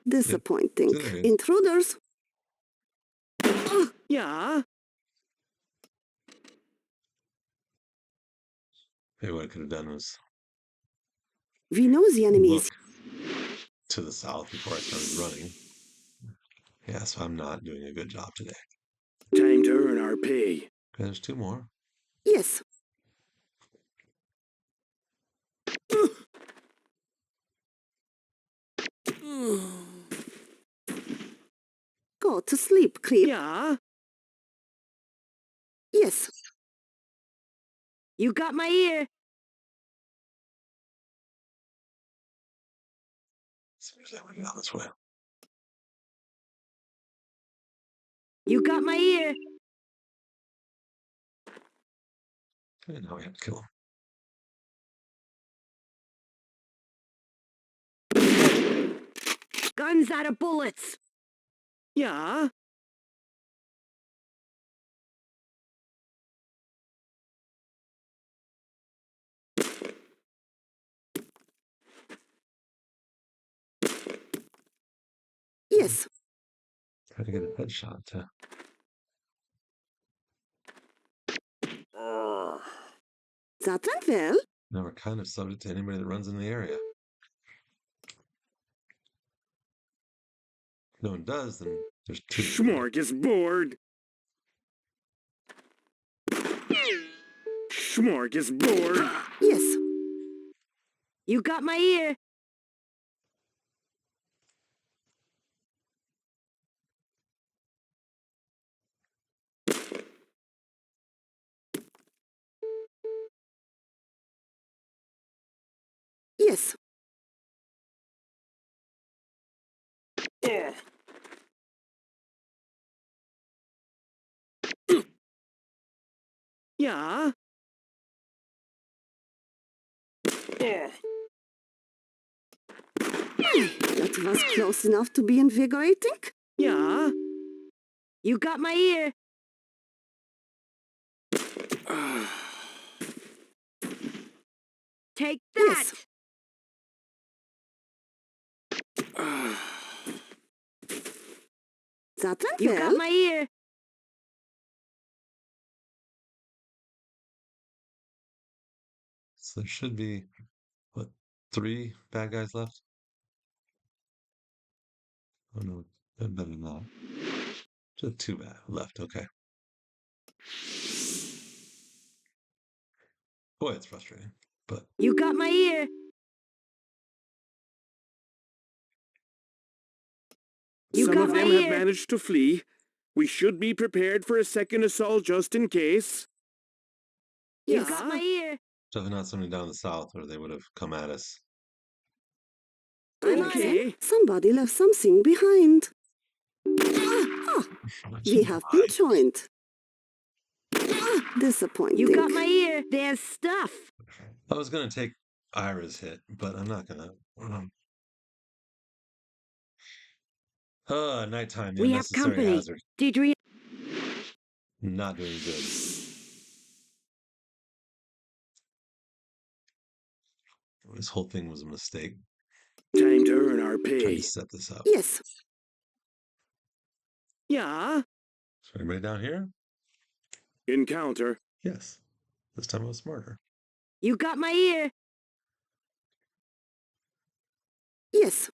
Disappointing. So there it is. Intruders. Yeah. Maybe what I could have done was We know the enemies. look to the south before I started running. Yeah, so I'm not doing a good job today. Time to earn our pay. Okay, there's two more. Yes. Go to sleep, creep. Yeah. Yes. You got my ear. Seems like we're down this way. You got my ear. Okay, now we have to kill him. Guns out of bullets. Yeah. Yes. Try to get a headshot to. That went well. Now we're kind of subject to anybody that runs in the area. If no one does, then there's two. Smorgasbord. Smorgasbord. Yes. You got my ear. Yes. Yeah. That was close enough to be invigorating. Yeah. You got my ear. Take that. Yes. That went You well. got my ear. So there should be, what, 3 bad guys left? Oh no, that better not. Just two bad left. Okay. Boy, it's frustrating. But You got my ear. You Some got of my them have ear. managed to flee. We should be prepared for a second assault just in case. You Yeah. got my ear. definitely not somebody down the south, or they would have come at us. I'm on Okay. it. Somebody left something behind. We have been joined. Disappointing. You got my ear. There's stuff. I was gonna take Ira's hit, but I'm not gonna. Nighttime, the We have unnecessary company. hazard. Did Not doing good. This whole thing was a mistake. Time to earn our Trying pay. to set this up. Yes. Yeah. Is anybody down here? Encounter. Yes. This time I was smarter. You got my ear. Yes.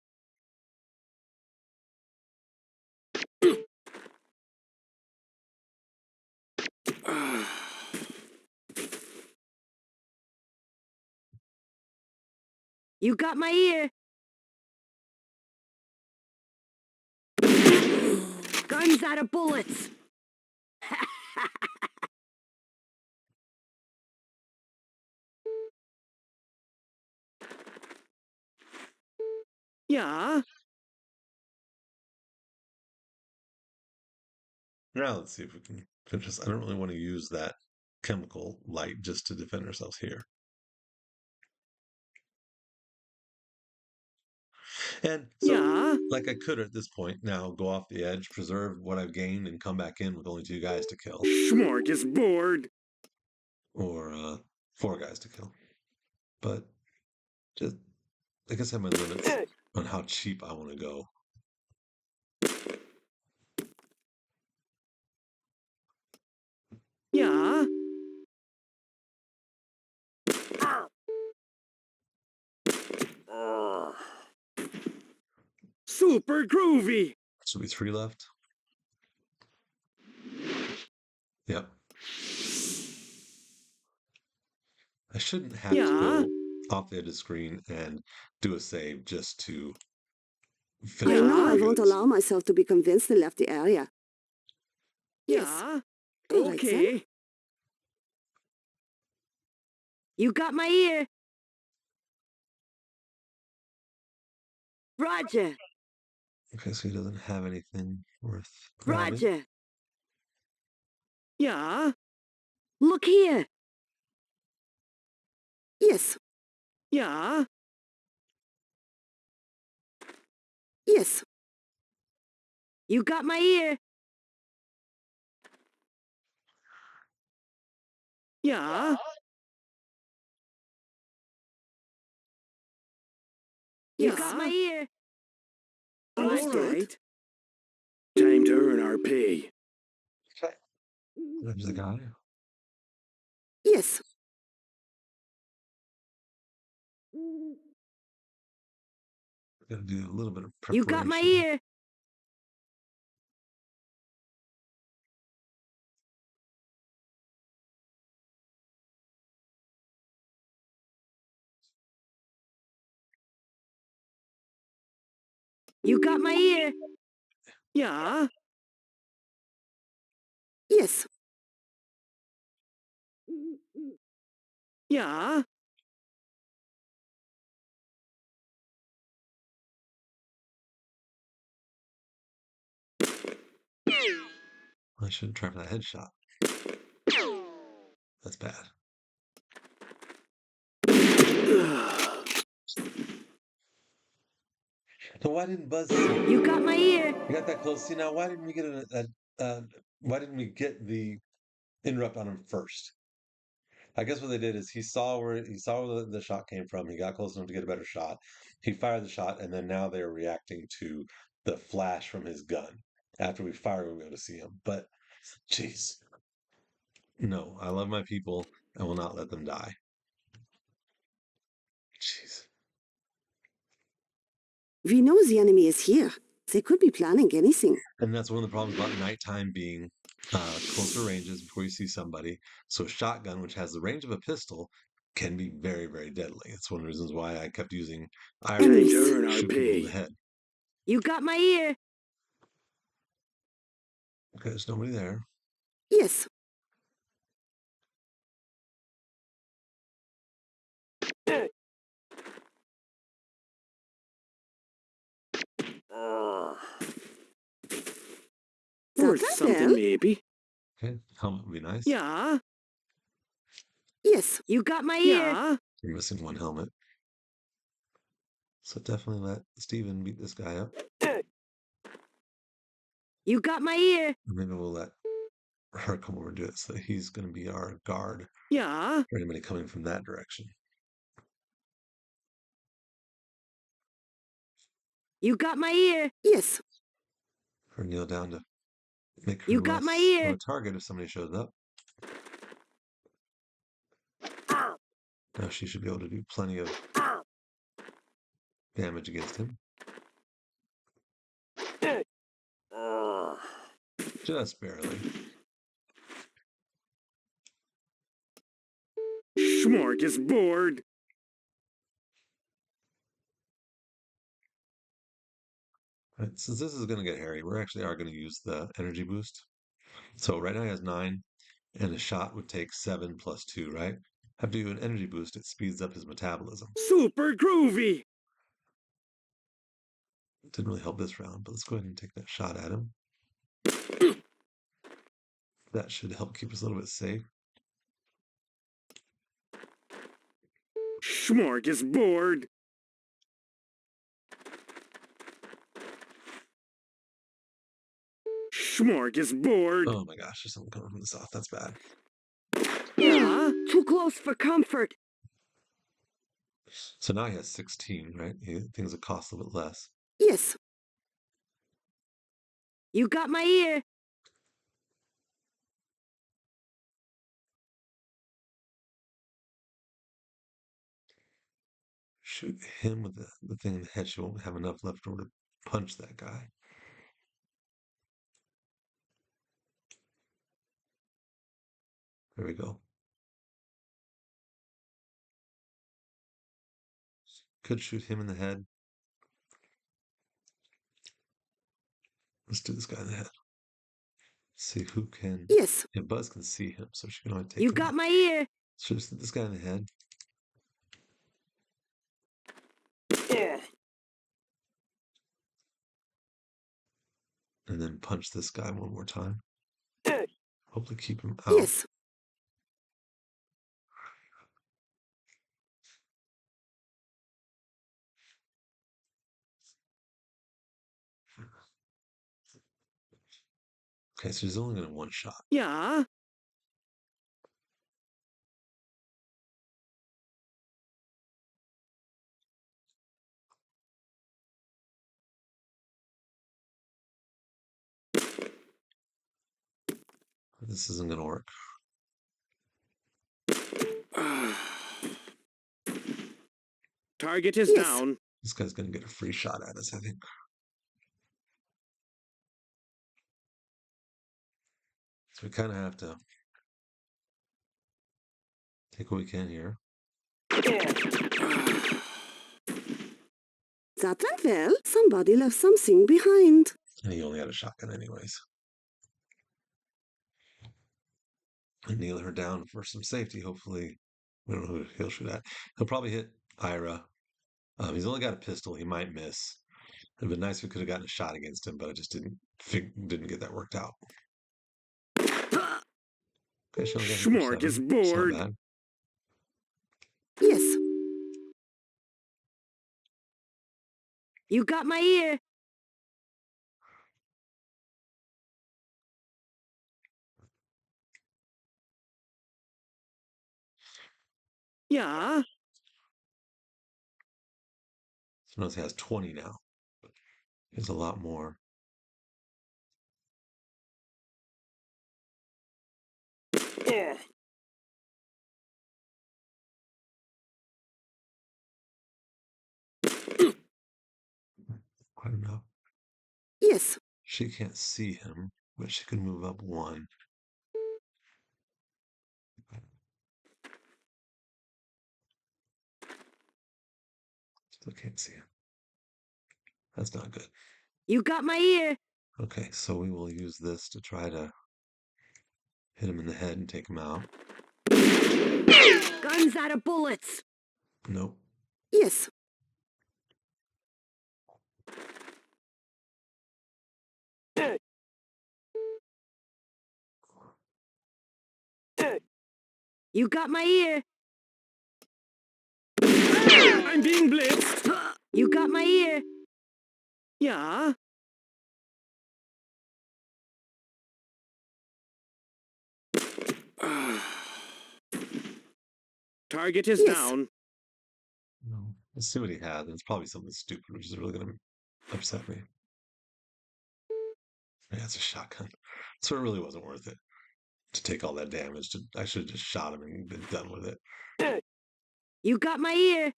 You got my ear. Guns out of bullets. Yeah. Now let's see if we can finish this. I don't really want to use that chemical light just to defend ourselves here. And so, Yeah. like I could at this point now go off the edge, preserve what I've gained, and come back in with only 2 guys to kill, Smorgasbord. or 4 guys to kill. But just, I guess I have my limits on how cheap I want to go. Yeah. Super groovy. Should be 3 left. Yep. I shouldn't have to Yeah. go off the edge of the screen and do a save just to I finish know off I the won't goods. allow myself to be convinced they left the area. Yes. Yeah. All right, then. Okay. You got my ear. Roger. Okay, so he doesn't have anything worth grabbing. Roger. Yeah. Look here. Yes. Yeah. Yes. You got my ear. Yeah. You Yeah. got my ear. All Understood. right. Time to earn our pay. Okay. There's the guy. Yes. Got to do a little bit of You preparation. got my ear. You got my ear. Yeah. Yes. Yeah. I shouldn't try for that headshot. That's bad. So why didn't Buzz see it? You got my ear. We got that close. See, now why didn't we get why didn't we get the interrupt on him first? I guess what they did is he saw where the shot came from. He got close enough to get a better shot. He fired the shot, and then now they're reacting to the flash from his gun. After we fire, we'll be able to see him. But, jeez, no, I love my people. I will not let them die. Jeez. We know the enemy is here. They could be planning anything. And that's one of the problems about nighttime being closer ranges before you see somebody. So a shotgun, which has the range of a pistol, can be very, very deadly. It's one of the reasons why I kept using And IRA miss. to Earn our shoot people in the pay. head. You got my ear. Okay, there's nobody there. Yes. Or That something, well? maybe. Okay, helmet would be nice. Yeah, Yes. You got my ear. yeah. You're missing one helmet. So definitely let Steven beat this guy up. You got my ear. Or maybe we'll let her come over and do it. So he's going to be our guard Yeah, for anybody coming from that direction. You got my ear. Yes. Or kneel down to make her You got my less of ear. a target if somebody shows up. Now she should be able to do plenty of damage against him. Just barely. smorgasbord. Right, since this is going to get hairy, we actually are going to use the energy boost. So right now he has 9, and a shot would take 7 plus 2, right? After you do an energy boost, it speeds up his metabolism. Super groovy. Didn't really help this round, but let's go ahead and take that shot at him. That should help keep us a little bit safe. Smorgasbord. Smorgasbord. Oh my gosh, there's something coming from the south. That's bad. Yeah, Too close for comfort. So now he has 16, right? Things that cost a little bit less. Yes. You got my ear. Shoot him with the thing in the head. She won't have enough left over to punch that guy. There we go. Could shoot him in the head. Let's do this guy in the head. See who can. Yes. Yeah, Buzz can see him, so she can only take You him got out. my ear. So just hit this guy in the head. And then punch this guy one more time. Hopefully keep him out. Yes. Okay, so he's only going to one shot. yeah. This isn't going to work. Target is Yes. down. This guy's going to get a free shot at us, I think. So we kind of have to take what we can here. That went well. Somebody left something behind. And he only had a shotgun anyways. And kneel her down for some safety, hopefully. We don't know who he'll shoot at. He'll probably hit Ira. He's only got a pistol. He might miss. It'd been nice if we could have gotten a shot against him, but I just didn't get that worked out. Okay, she only got hit for 7. It's not Smorgasbord. bad. Yes. You got my ear. Yeah, So notice he has 20 now. He has a lot more. Quite enough. Yes. She can't see him, but she can move up one. Still can't see him. That's not good. You got my ear. Okay, so we will use this to try to hit him in the head and take him out. Guns out of bullets. Nope. Yes. You got my ear. I'm being blitzed. You got my ear. Yeah. Target is Yes. down. No. Let's see what he has. It's probably something stupid, which is really going to upset me. Yeah, it's a shotgun. So it really wasn't worth it to take all that damage. I should have just shot him and been done with it. You got my ear.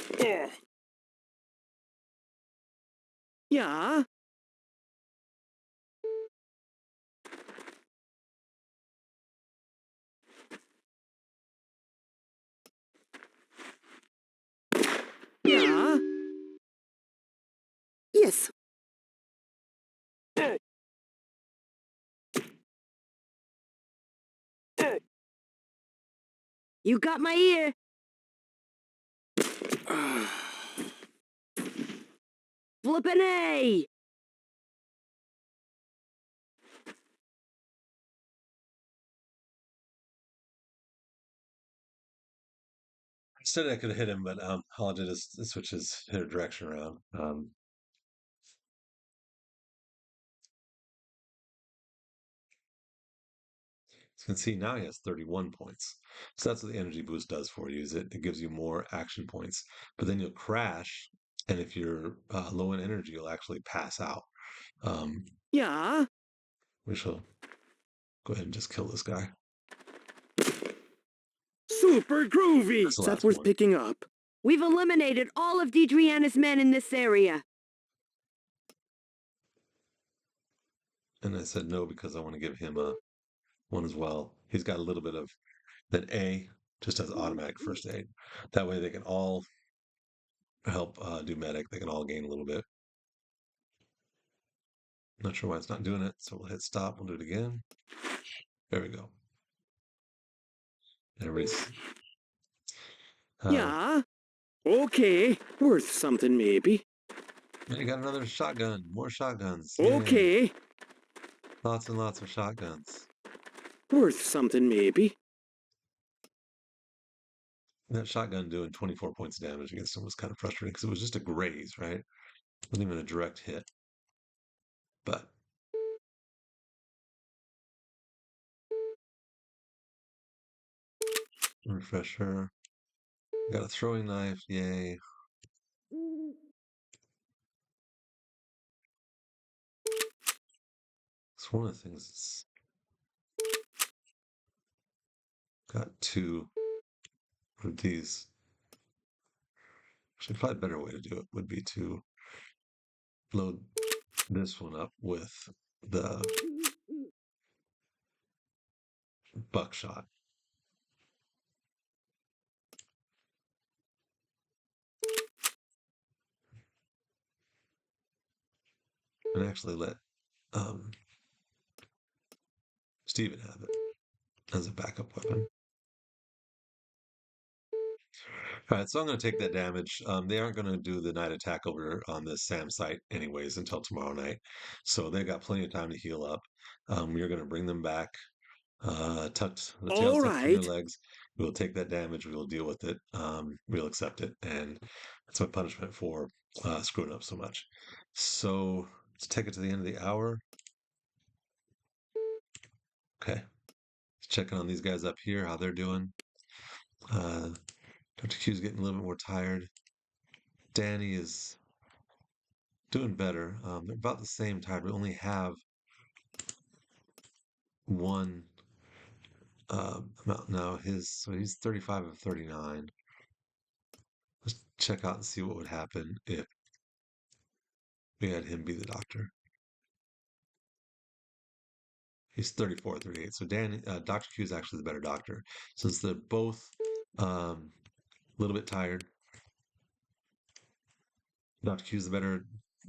Yeah. Yeah. Yes. You got my ear. Flippin' A. Instead, I could have hit him, but all I did is switch his direction around. As you can see, now he has 31 points. So that's what the energy boost does for you, is it gives you more action points. But then you'll crash, and if you're low in energy, you'll actually pass out. Yeah. We shall go ahead and just kill this guy. Super groovy. That's the That's last worth one. picking up. We've eliminated all of Deidreana's men in this area. And I said no because I want to give him a one as well. He's got a little bit of that A just has automatic first aid. That way they can all help do medic. They can all gain a little bit. Not sure why it's not doing it, so we'll hit stop. We'll do it again. There we go. Everybody's. Yeah. Okay. Worth something, maybe. And you got another shotgun. More shotguns. Yay. Okay. Lots and lots of shotguns. Worth something, maybe. That shotgun doing 24 points of damage against him was kind of frustrating because it was just a graze, right? It wasn't even a direct hit. But refresher. Got a throwing knife. Yay. It's one of the things that's got two of these. Actually, probably a better way to do it would be to load this one up with the buckshot. And actually let um, Steven have it as a backup weapon. All right, so I'm going to take that damage. They aren't going to do the night attack over on this SAM site anyways until tomorrow night. So they've got plenty of time to heal up. You're going to bring them back, tucked, the tails All tucked from their right. legs. We'll take that damage. We'll deal with it. We'll accept it. And that's my punishment for screwing up so much. So let's take it to the end of the hour. Okay. Checking on these guys up here, how they're doing. Dr. Q's getting a little bit more tired. Danny is doing better. They're about the same tired. We only have one amount now. So he's 35 of 39. Let's check out and see what would happen if we had him be the doctor. He's 34, 38. So Dr. Q is actually the better doctor. Since they're both a little bit tired, Dr. Q is the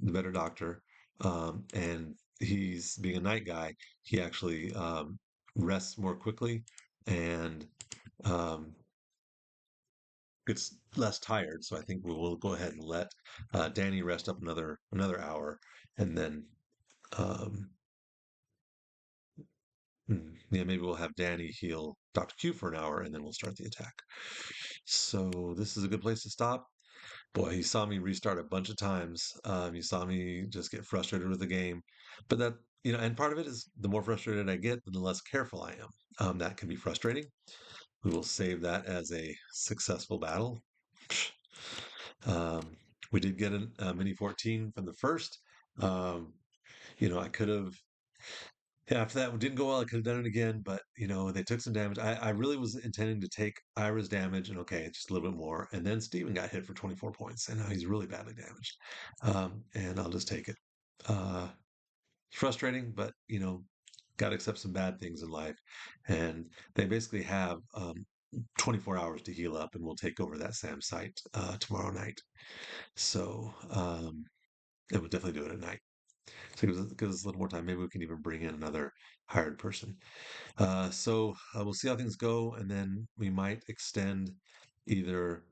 better doctor. And he's being a night guy, he actually rests more quickly and um, gets less tired. So I think we'll go ahead and let Danny rest up another hour, and then um, yeah, maybe we'll have Danny heal Dr. Q for an hour, and then we'll start the attack. So this is a good place to stop. Boy, he saw me restart a bunch of times. He saw me just get frustrated with the game, but and part of it is the more frustrated I get, the less careful I am. That can be frustrating. We will save that as a successful battle. Um, we did get a mini 14 from the first. Um, I could have. Yeah, after that didn't go well, I could have done it again, but they took some damage. I really was intending to take Ira's damage, and okay, just a little bit more, and then Steven got hit for 24 points, and now he's really badly damaged. And I'll just take it. Frustrating, but got to accept some bad things in life, and they basically have 24 hours to heal up, and we'll take over that Sam site tomorrow night. So, and we'll definitely do it at night. So give us a little more time. Maybe we can even bring in another hired person. So we'll see how things go, and then we might extend either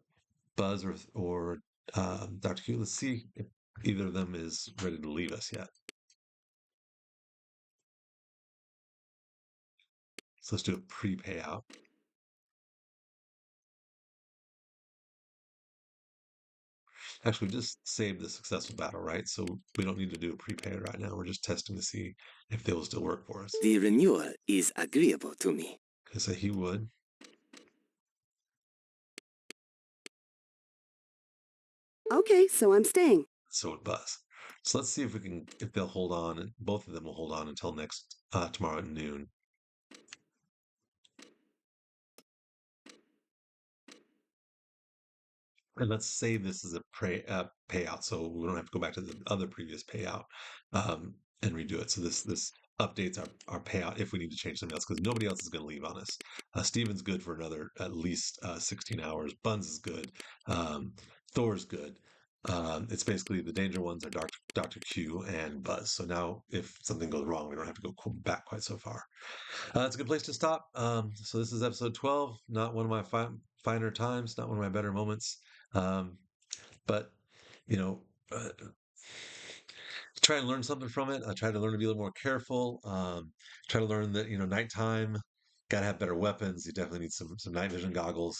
Buzz or Dr. Q. Let's see if either of them is ready to leave us yet. So let's do a pre-payout. Actually, just save the successful battle, right? So we don't need to do a pre-payout right now. We're just testing to see if they will still work for us. The renewal is agreeable to me. I say he would. Okay, so I'm staying. So would Buzz. So let's see if they'll hold on, and both of them will hold on until tomorrow at noon. And let's say this is a payout, so we don't have to go back to the other previous payout and redo it. So this updates our payout if we need to change something else, because nobody else is going to leave on us. Steven's good for another at least 16 hours. Buns is good. Thor's good. It's basically the danger ones are Dr. Q and Buzz. So now if something goes wrong, we don't have to go back quite so far. It's a good place to stop. So this is episode 12, not one of my finer times, not one of my better moments. But you know, uh, try and learn something from it. I try to learn to be a little more careful. Try to learn that nighttime, got to have better weapons. You definitely need some night vision goggles.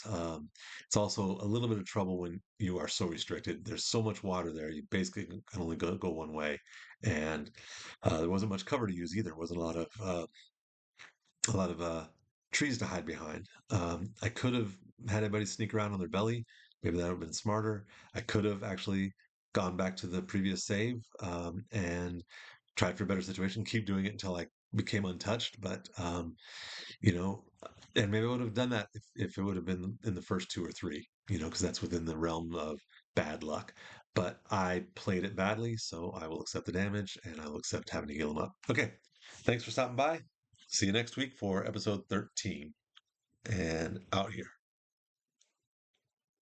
It's also a little bit of trouble when you are so restricted. There's so much water there. You basically can only go one way, and there wasn't much cover to use either. There wasn't a lot of trees to hide behind. I could have had everybody sneak around on their belly. Maybe that would have been smarter. I could have actually gone back to the previous save and tried for a better situation. Keep doing it until I became untouched. But you know, and maybe I would have done that if it would have been in the first two or three. Because that's within the realm of bad luck. But I played it badly, so I will accept the damage and I will accept having to heal him up. Okay, thanks for stopping by. See you next week for episode 13. And out here.